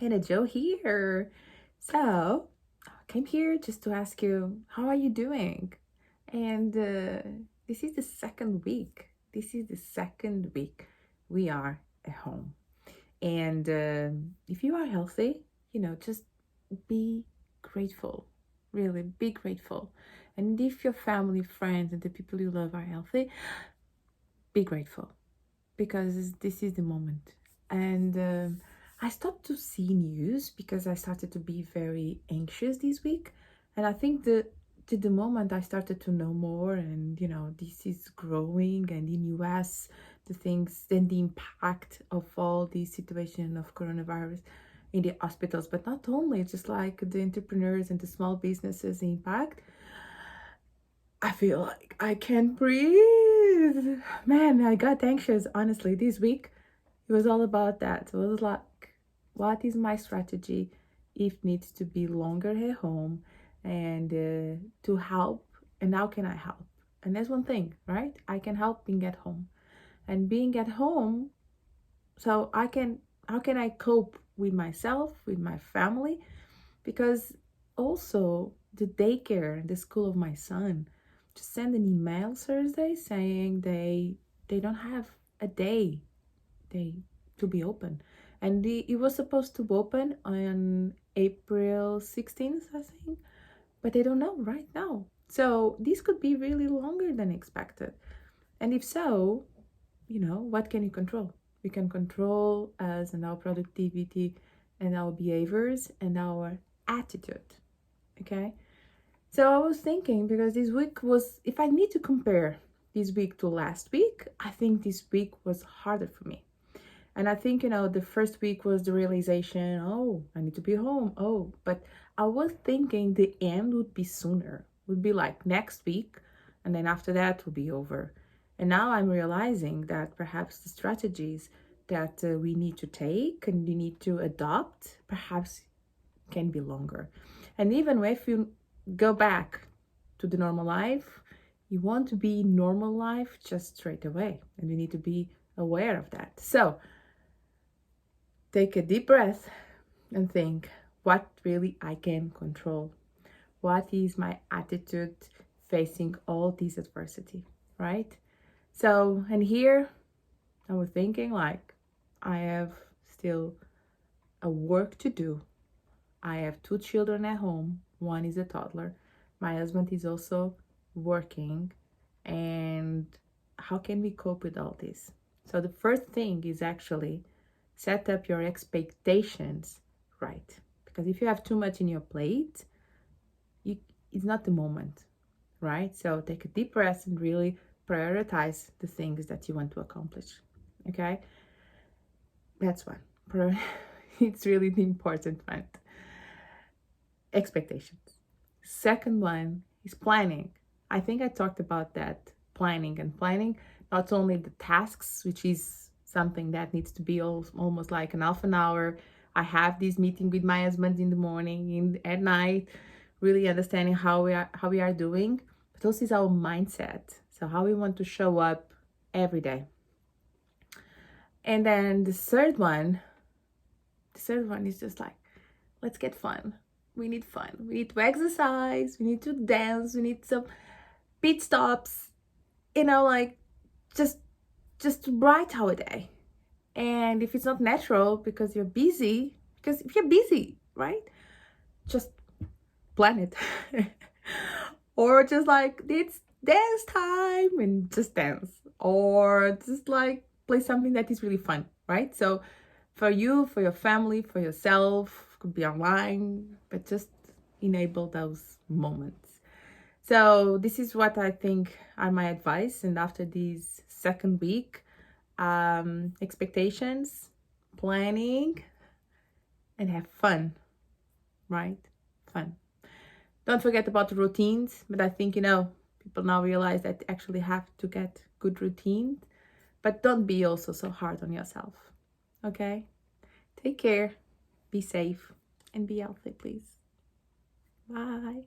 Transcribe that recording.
Hannah Joe here. So, I came here just to ask you, how are you doing? And this is the second week. This is the second week we are at home. And if you are healthy, just be grateful. Really, be grateful. And if your family, friends, and the people you love are healthy, be grateful because this is the moment. And I stopped to see news because I started to be very anxious this week. And I think to the moment I started to know more, and this is growing, and in US, the things and the impact of all the situation of coronavirus in the hospitals, but not only, just like the entrepreneurs and the small businesses impact. I feel like I can't breathe. Man, I got anxious, honestly, this week. It was all about that. It was like, what is my strategy if needs to be longer at home and to help? And how can I help? And that's one thing, right? I can help being at home. And being at home, so how can I cope with myself, with my family? Because also the daycare and the school of my son just sent an email Thursday saying they don't have a day they to be open, and it was supposed to open on April 16th, I think, but they don't know right now. So this could be really longer than expected. And if so, what can you control? We can control us and our productivity and our behaviors and our attitude. Okay. So I was thinking, because this week was, if I need to compare this week to last week, I think this week was harder for me. And I think, the first week was the realization, oh, I need to be home. Oh, but I was thinking the end would be sooner, would be like next week. And then after that would be over. And now I'm realizing that perhaps the strategies that we need to take and we need to adopt perhaps can be longer. And even if you go back to the normal life, you want to be normal life just straight away. And you need to be aware of that. So take a deep breath and think what really I can control. What is my attitude facing all this adversity, right? So, and here I was thinking like I have still a work to do. I have two children at home. One is a toddler. My husband is also working. And how can we cope with all this? So the first thing is actually set up your expectations right. Because if you have too much in your plate, it's not the moment, right? So take a deep breath and really prioritize the things that you want to accomplish. Okay? That's one. It's really the important one. Expectations. Second one is planning. I think I talked about that, planning, and planning not only the tasks, which is something that needs to be almost like an half an hour. I have this meeting with my husband in the morning, at night, really understanding how we are doing, but also is our mindset. So how we want to show up every day. And then the third one is just like, let's get fun. We need fun. We need to exercise. We need to dance. We need some pit stops. Like just to bright our day. And if it's not natural because you're busy, because if you're busy, right? Just plan it. Or just like it's dance time and just dance. Or just like play something that is really fun, right? So for you, for your family, for yourself, could be online, but just enable those moments. So this is what I think are my advice. And after this second week, expectations, planning, and have fun, right? Fun. Don't forget about the routines, but I think, people now realize that they actually have to get good routines, but don't be also so hard on yourself. Okay? Take care, be safe, and be healthy, please. Bye.